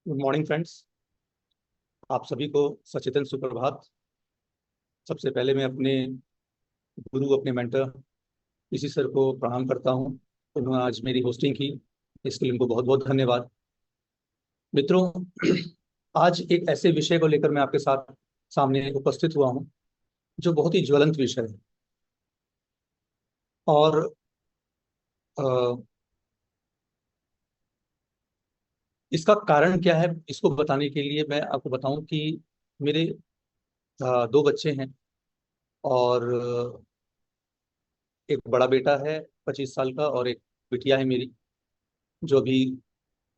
Good morning friends. आप सभी को सचेतन सुप्रभात। सबसे पहले मैं अपने गुरु, अपने मेंटर इसी सर को प्रणाम करता हूं। उन्होंने आज मेरी होस्टिंग की, इसके लिए उनको बहुत बहुत धन्यवाद। मित्रों, आज एक ऐसे विषय को लेकर मैं आपके साथ सामने उपस्थित हुआ हूं जो बहुत ही ज्वलंत विषय है। और अ, इसका कारण क्या है, इसको बताने के लिए मैं आपको बताऊं कि मेरे दो बच्चे हैं। और एक बड़ा बेटा है 25 साल का, और एक बिटिया है मेरी जो अभी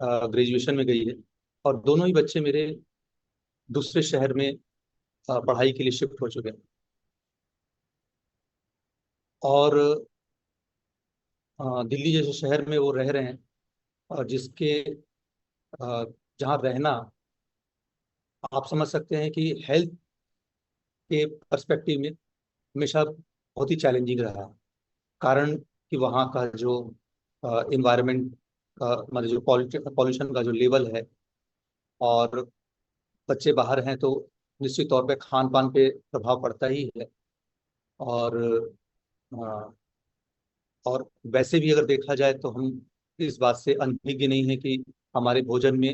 ग्रेजुएशन में गई है। और दोनों ही बच्चे मेरे दूसरे शहर में पढ़ाई के लिए शिफ्ट हो चुके हैं। और दिल्ली जैसे शहर में वो रह रहे हैं, और जिसके जहाँ रहना, आप समझ सकते हैं कि हेल्थ के पर्सपेक्टिव में हमेशा बहुत ही चैलेंजिंग रहा है। कारण कि वहाँ का जो इन्वायरमेंट का, मतलब जो पॉल्यूशन का जो लेवल है, और बच्चे बाहर हैं तो निश्चित तौर पे खान पान पे प्रभाव पड़ता ही है। और अ, और वैसे भी अगर देखा जाए तो हम इस बात से अनभिज्ञ नहीं है कि हमारे भोजन में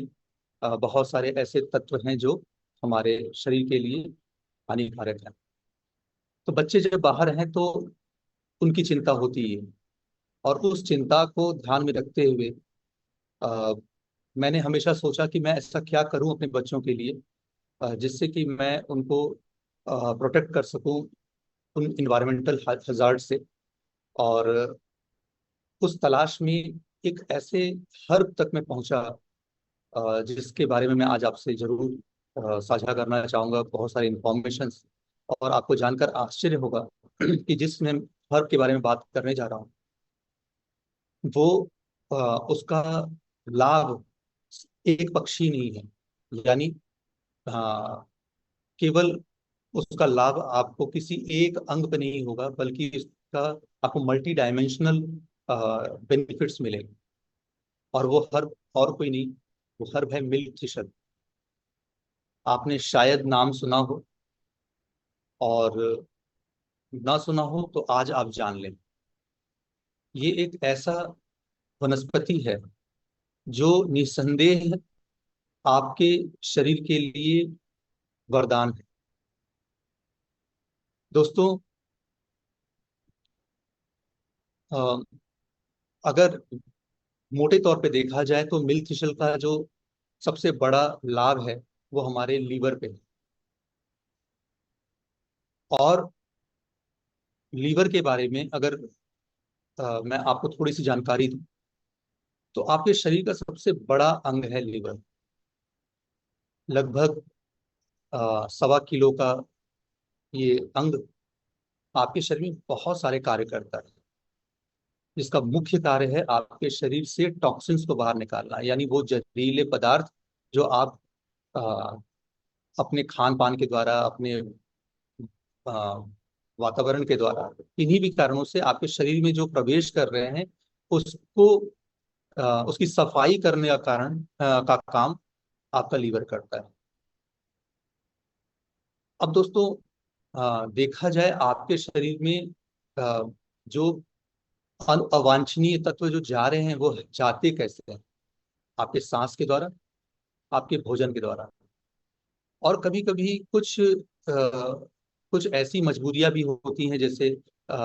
बहुत सारे ऐसे तत्व हैं जो हमारे शरीर के लिए हानिकारक हैं। तो बच्चे जब बाहर हैं तो उनकी चिंता होती है। और उस चिंता को ध्यान में रखते हुए अ, मैंने हमेशा सोचा कि मैं ऐसा क्या करूं अपने बच्चों के लिए, जिससे कि मैं उनको प्रोटेक्ट कर सकूं उन इन्वायरमेंटल हजार्ड से। और उस तलाश में एक ऐसे हर्ब तक मैं पहुंचा, जिसके बारे में मैं आज आपसे जरूर साझा करना चाहूंगा, बहुत सारी इंफॉर्मेशन। और आपको जानकर आश्चर्य होगा कि जिस मैं हर्ब के बारे में बात करने जा रहा हूँ, वो उसका लाभ एक पक्षी नहीं है। यानी अ, केवल उसका लाभ आपको किसी एक अंग पे नहीं होगा, बल्कि इसका आपको मल्टी डायमेंशनल बेनिफिट्स मिलेंगे। और वो हर्ब और कोई नहीं, वो हर्ब है मिल्क थिसल। आपने शायद नाम सुना हो, और ना सुना हो तो आज आप जान लें। ये एक ऐसा वनस्पति है जो निस्संदेह आपके शरीर के लिए वरदान है। दोस्तों, अ, अगर मोटे तौर पे देखा जाए तो मिल्क थिसल का जो सबसे बड़ा लाभ है वो हमारे लीवर पे है। और लीवर के बारे में अगर मैं आपको थोड़ी सी जानकारी दूं, तो आपके शरीर का सबसे बड़ा अंग है लीवर। लगभग 1.25 किलो का ये अंग आपके शरीर में बहुत सारे कार्य करता है, जिसका मुख्य कार्य है आपके शरीर से टॉक्सिन्स को बाहर निकालना। यानी वो जहरीले पदार्थ जो आप अ, अपने खान पान के द्वारा, अपने अ, वातावरण के द्वारा, इन्हीं भी कारणों से आपके शरीर में जो प्रवेश कर रहे हैं, उसको उसकी सफाई करने का का काम आपका लीवर करता है। अब दोस्तों, देखा जाए आपके शरीर में जो अवांछनीय तत्व जो जा रहे हैं, वो जाते कैसे हैं? आपके सांस के द्वारा, आपके भोजन के द्वारा। और कभी कभी कुछ ऐसी मजबूरियां भी होती हैं, जैसे अ,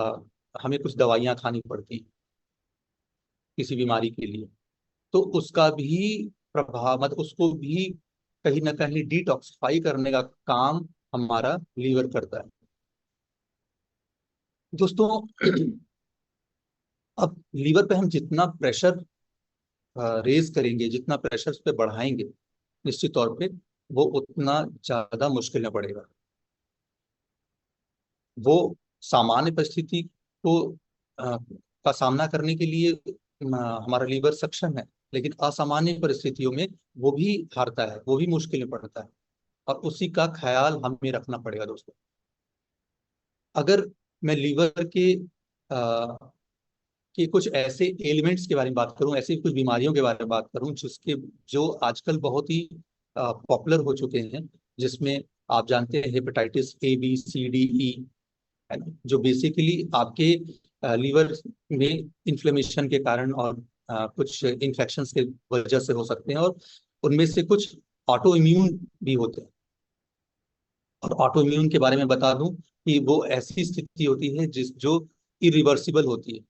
हमें कुछ दवाइयां खानी पड़ती हैं किसी बीमारी के लिए। तो उसका भी प्रभाव, मतलब उसको भी कहीं ना कहीं डिटॉक्सिफाई करने का काम हमारा लीवर करता है। दोस्तों, अब लीवर पे हम जितना प्रेशर रेज करेंगे, जितना प्रेशर उस पे बढ़ाएंगे, निश्चित तौर पे वो उतना ज्यादा मुश्किल में पड़ेगा। वो सामान्य परिस्थिति को का सामना करने के लिए हमारा लीवर सक्षम है, लेकिन असामान्य परिस्थितियों में वो भी हारता है, वो भी मुश्किल में पड़ता है। और उसी का ख्याल हमें रखना पड़ेगा दोस्तों। अगर मैं लीवर के कि कुछ ऐसे एलिमेंट्स के बारे में बात करूं, ऐसी कुछ बीमारियों के बारे में बात करूं जिसके जो आजकल बहुत ही पॉपुलर हो चुके हैं, जिसमें आप जानते हैं hepatitis A B C D E, है ना, जो बेसिकली आपके लीवर में इन्फ्लेमेशन के कारण और कुछ इन्फेक्शंस के वजह से हो सकते हैं, और उनमें से कुछ ऑटो इम्यून भी होते हैं। और ऑटो इम्यून के बारे में बता दूं कि वो ऐसी स्थिति होती है जिस जो इरिवर्सिबल होती है।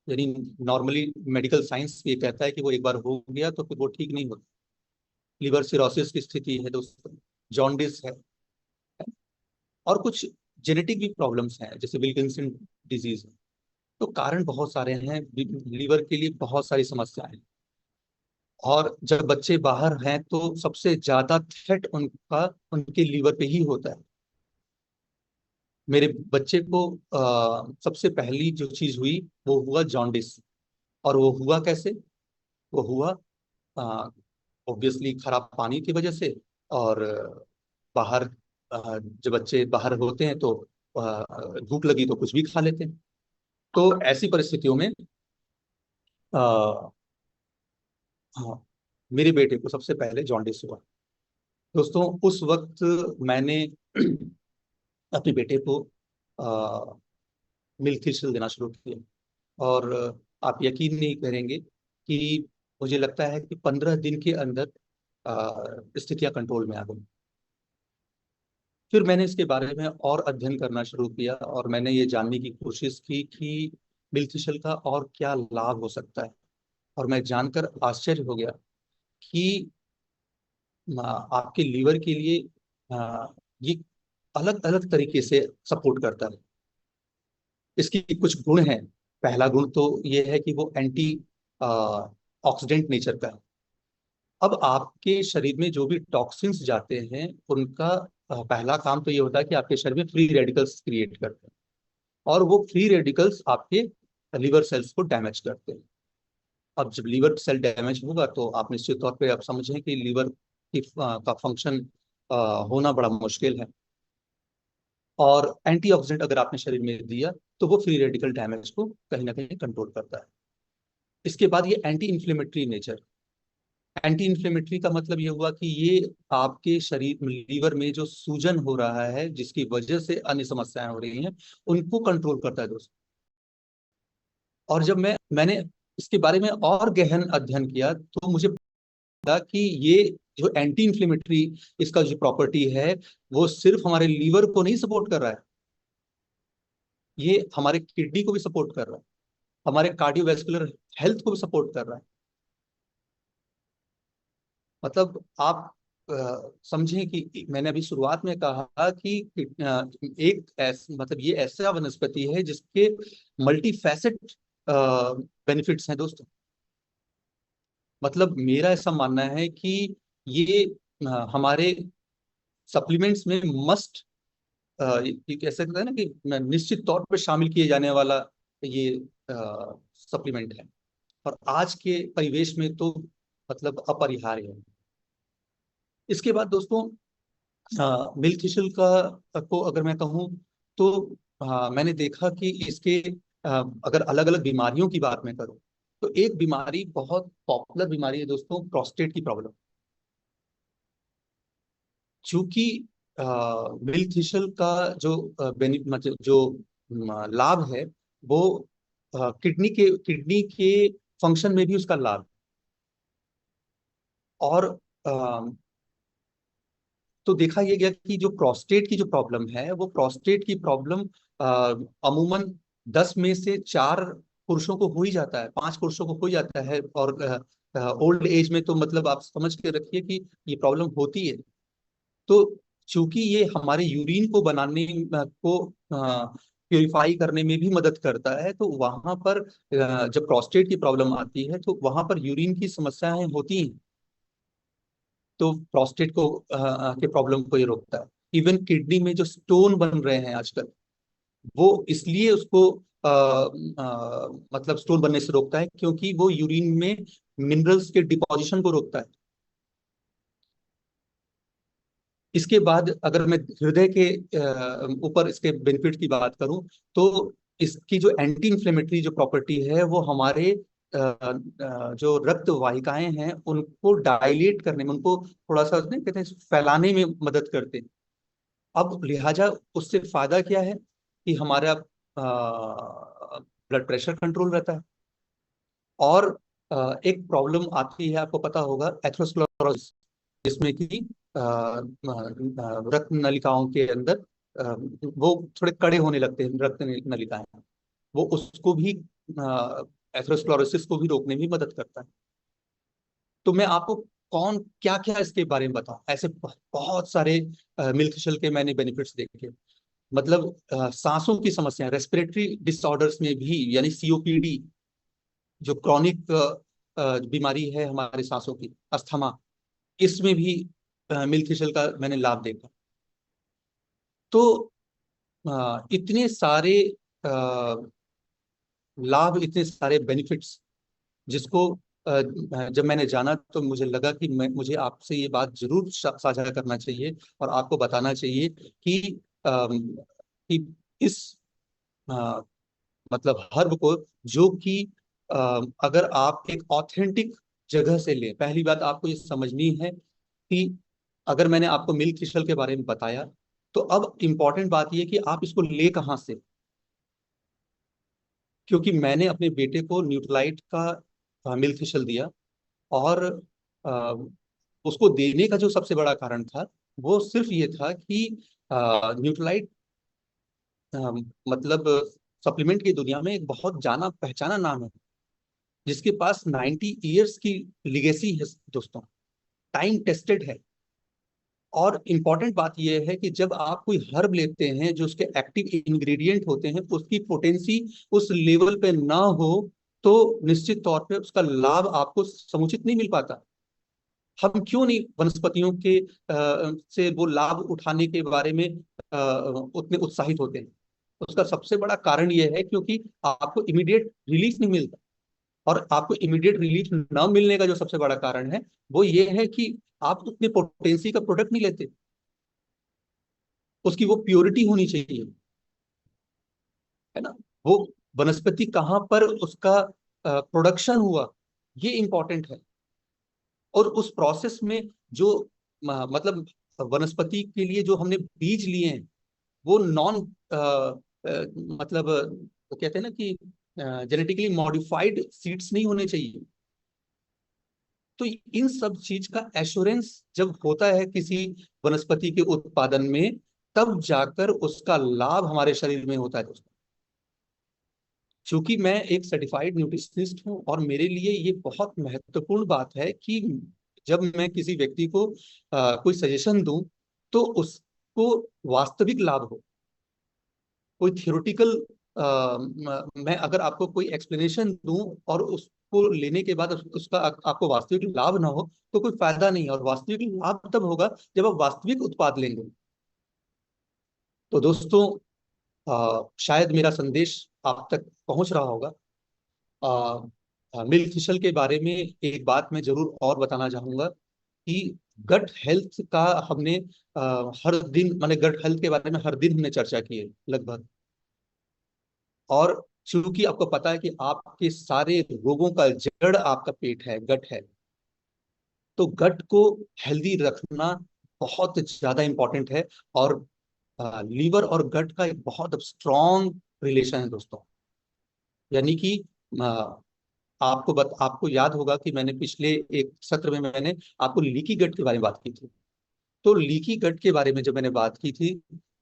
यानी नॉर्मली मेडिकल साइंस ये कहता है कि वो एक बार हो गया तो फिर वो ठीक नहीं होता। लिवर सिरोसिस की स्थिति है दोस्तों, जॉन्डिस है, और कुछ जेनेटिक भी प्रॉब्लम्स हैं जैसे विल्किंसन डिजीज है। तो कारण बहुत सारे हैं, लीवर के लिए बहुत सारी समस्याएं हैं। और जब बच्चे बाहर हैं तो सबसे ज्यादा थ्रेट उनका उनके लीवर पे ही होता है। मेरे बच्चे को सबसे पहली जो चीज हुई वो हुआ जॉन्डिस। और वो हुआ कैसे? वो हुआ ऑब्वियसली खराब पानी की वजह से। और बाहर जब बच्चे बाहर होते हैं तो भूख लगी तो कुछ भी खा लेते हैं। तो ऐसी परिस्थितियों में आ, हाँ, मेरे बेटे को सबसे पहले जॉन्डिस हुआ। दोस्तों उस वक्त मैंने अपने बेटे को मिल्क थिस्टिल देना शुरू किया। और आप यकीन नहीं करेंगे कि मुझे लगता है कि 15 दिन के अंदर स्थितियां कंट्रोल में आ गई। फिर मैंने इसके बारे में और अध्ययन करना शुरू किया और मैंने ये जानने की कोशिश की कि मिल्क थिस्टिल का और क्या लाभ हो सकता है। और मैं जानकर आश्चर्य हो गया कि आपके लीवर के लिए ये अलग अलग तरीके से सपोर्ट करता है। इसकी कुछ गुण हैं। पहला गुण तो ये है कि वो एंटी ऑक्सीडेंट नेचर का है। अब आपके शरीर में जो भी टॉक्सिन्स जाते हैं उनका पहला काम तो ये होता है कि आपके शरीर में फ्री रेडिकल्स क्रिएट करते हैं, और वो फ्री रेडिकल्स आपके लीवर सेल्स को डैमेज करते हैं। अब जब लीवर सेल डैमेज होगा तो आप निश्चित तौर पे आप समझें कि लीवर की का फंक्शन होना बड़ा मुश्किल है। और एंटीऑक्सीडेंट अगर आपने शरीर में दिया तो वो फ्री रेडिकल डैमेज को कहीं ना कहीं कंट्रोल करता है। इसके बाद ये anti inflammatory nature. Anti inflammatory का मतलब ये हुआ कि ये आपके शरीर लीवर में जो सूजन हो रहा है जिसकी वजह से अन्य समस्याएं हो रही हैं उनको कंट्रोल करता है दोस्तों। और जब मैंने इसके बारे में और गहन अध्ययन किया तो मुझे पता कि ये जो एंटी इन्फ्लेमेटरी इसका जो प्रॉपर्टी है वो सिर्फ हमारे लीवर को नहीं सपोर्ट कर रहा है, ये हमारे किडनी को भी सपोर्ट कर रहा है, हमारे कार्डियोवैस्कुलर हेल्थ को भी सपोर्ट कर रहा है। मतलब आप समझें कि मैंने अभी शुरुआत में कहा कि मतलब ये ऐसा वनस्पति है जिसके मल्टी फैसेट बेनिफिट्स हैं दोस्तों। मतलब मेरा ऐसा मानना है कि ये हमारे सप्लीमेंट्स में मस्ट ऐसा कहते हैं ना कि निश्चित तौर पर शामिल किए जाने वाला ये सप्लीमेंट है। और आज के परिवेश में तो मतलब अपरिहार्य है। इसके बाद दोस्तों मिल्क थिस्टिल का को अगर मैं कहूँ तो मैंने देखा कि इसके अगर अलग अलग बीमारियों की बात मैं करूँ तो एक बीमारी बहुत पॉपुलर बीमारी है दोस्तों, प्रोस्टेट की प्रॉब्लम। चूंकि मिल्क थिस्टिल का जो मतलब जो लाभ है वो किडनी के फंक्शन में भी उसका लाभ। और तो देखा यह गया कि जो प्रोस्टेट की जो प्रॉब्लम है वो प्रोस्टेट की प्रॉब्लम अमूमन 10 में से 4 पुरुषों को हो ही जाता है, 5 पुरुषों को हो ही जाता है। और ओल्ड एज में तो मतलब आप समझ के रखिए कि ये प्रॉब्लम होती है। तो चूंकि ये हमारे यूरिन को बनाने को प्योरीफाई करने में भी मदद करता है, तो वहां पर जब प्रोस्टेट की प्रॉब्लम आती है तो वहां पर यूरिन की समस्याएं होती हैं। तो प्रोस्टेट को के प्रॉब्लम को ये रोकता है। इवन किडनी में जो स्टोन बन रहे हैं आजकल वो इसलिए उसको मतलब स्टोन बनने से रोकता है क्योंकि वो यूरिन में मिनरल्स के डिपोजिशन को रोकता है। इसके बाद अगर मैं हृदय के ऊपर इसके बेनिफिट की बात करूं तो इसकी जो एंटी इंफ्लेमेटरी जो प्रॉपर्टी है वो हमारे जो रक्त वाहिकाएं हैं उनको डायलेट करने में, उनको थोड़ा सा नहीं कहते हैं फैलाने में मदद करते हैं। अब लिहाजा उससे फायदा क्या है कि हमारा ब्लड प्रेशर कंट्रोल रहता है। और एक प्रॉब्लम आती है, आपको पता होगा, एथेरोस्क्लेरोसिस, जिसमें कि रक्त नलिकाओं के अंदर वो थोड़े कड़े होने लगते हैं रक्त नलिकाएं। वो उसको भी एथेरोस्क्लेरोसिस को भी रोकने में मदद करता है। तो मैं आपको कौन क्या क्या इसके बारे में बताऊं, ऐसे बहुत सारे मिल्क शल के मैंने बेनिफिट्स देखे। मतलब सांसों की समस्या, रेस्पिरेटरी डिसऑर्डर्स में भी, यानी सीओपीडी, जो क्रॉनिक बीमारी है हमारे सांसों की, अस्थमा, इसमें भी मिल्क फिशल का मैंने लाभ देखा। तो इतने सारे लाभ, इतने सारे बेनिफिट्स, जिसको जब मैंने जाना तो मुझे लगा कि मुझे आपसे ये बात जरूर साझा करना चाहिए और आपको बताना चाहिए कि इस अ, मतलब हर्ब को, जो कि अगर आप एक ऑथेंटिक जगह से लें। पहली बात आपको ये समझनी है कि अगर मैंने आपको मिल्क क्रिस्टल के बारे में बताया, तो अब इम्पॉर्टेंट बात यह कि आप इसको ले कहाँ से। क्योंकि मैंने अपने बेटे को न्यूट्रलाइट का मिल्क क्रिस्टल दिया, और अ, उसको देने का जो सबसे बड़ा कारण था वो सिर्फ ये था कि न्यूट्रलाइट मतलब सप्लीमेंट की दुनिया में एक बहुत जाना पहचाना नाम है, जिसके पास 90 ईयर्स की लिगेसी है दोस्तों, टाइम टेस्टेड है। और इम्पॉर्टेंट बात यह है कि जब आप कोई हर्ब लेते हैं, जो उसके एक्टिव इंग्रेडिएंट होते हैं उसकी पोटेंसी उस लेवल पे ना हो, तो निश्चित तौर पे उसका लाभ आपको समुचित नहीं मिल पाता। हम क्यों नहीं वनस्पतियों के से वो लाभ उठाने के बारे में उतने उत्साहित होते हैं? उसका सबसे बड़ा कारण यह है क्योंकि आपको इमीडिएट रिलीफ नहीं मिलता। और आपको इमीडिएट रिलीफ न मिलने का जो सबसे बड़ा कारण है वो ये है कि आप उतने पोटेंसी का प्रोडक्ट नहीं लेते। उसकी वो प्योरिटी होनी चाहिए, है ना। वो वनस्पति कहाँ पर उसका प्रोडक्शन हुआ, ये इंपॉर्टेंट है। और उस प्रोसेस में जो मतलब वनस्पति के लिए जो हमने बीज लिए हैं, वो नॉन मतलब तो कहते हैं ना कि जेनेटिकली मॉडिफाइड सीड्स नहीं होने चाहिए। तो इन सब चीज का एश्योरेंस जब होता है किसी वनस्पति के उत्पादन में, तब जाकर उसका लाभ हमारे शरीर में होता है दोस्तों। चूंकि मैं एक सर्टिफाइड न्यूट्रिशनिस्ट हूं, और मेरे लिए ये बहुत महत्वपूर्ण बात है कि जब मैं किसी व्यक्ति को कोई सजेशन दूं, तो उसको वास्तविक लाभ हो। कोई थियोरिटिकल मैं अगर आपको कोई एक्सप्लेनेशन दूं और उसको लेने के बाद उसका आपको वास्तविक लाभ ना हो, तो कोई फायदा नहीं है। और वास्तविक लाभ तब होगा जब आप वास्तविक उत्पाद लेंगे। तो दोस्तों, शायद मेरा संदेश आप तक पहुंच रहा होगा। मिल्क फिशल के बारे में एक बात मैं जरूर और बताना चाहूंगा कि गट हेल्थ का हमने हर दिन, माने गट हेल्थ के बारे में हर दिन हमने चर्चा की है लगभग। और चूंकि आपको पता है कि आपके सारे रोगों का जड़ आपका पेट है, गट है, तो गट को हेल्दी रखना बहुत ज्यादा इंपॉर्टेंट है। और लीवर और गट का एक बहुत स्ट्रॉन्ग रिलेशन है दोस्तों। यानी कि आपको याद होगा कि मैंने पिछले एक सत्र में मैंने आपको लीकी गट के बारे में बात की थी। तो लीकी गट के बारे में जब मैंने बात की थी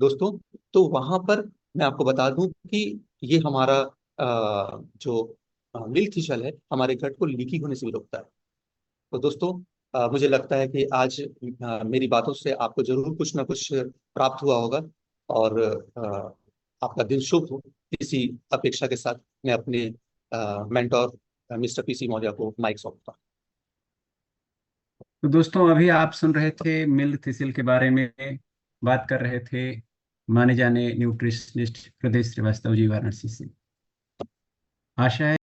दोस्तों, तो वहां पर मैं आपको बता दूं कि ये हमारा जो मिल्क थिशल है, हमारे गट को लीकी होने से भी रोकता है। तो दोस्तों, मुझे लगता है कि आज मेरी बातों से आपको जरूर कुछ ना कुछ प्राप्त हुआ होगा। और आपका दिन शुभ हो, इसी अपेक्षा के साथ मैं अपने मेंटोर मिस्टर पीसी मौर्य को माइक सौंपता हूं। तो दोस्तों, अभी आप सुन रहे थे मिल्क थिसिल के बारे में बात कर रहे थे माने जाने न्यूट्रिशनिस्ट हृदय श्रीवास्तव जी, वाराणसी से। आशा है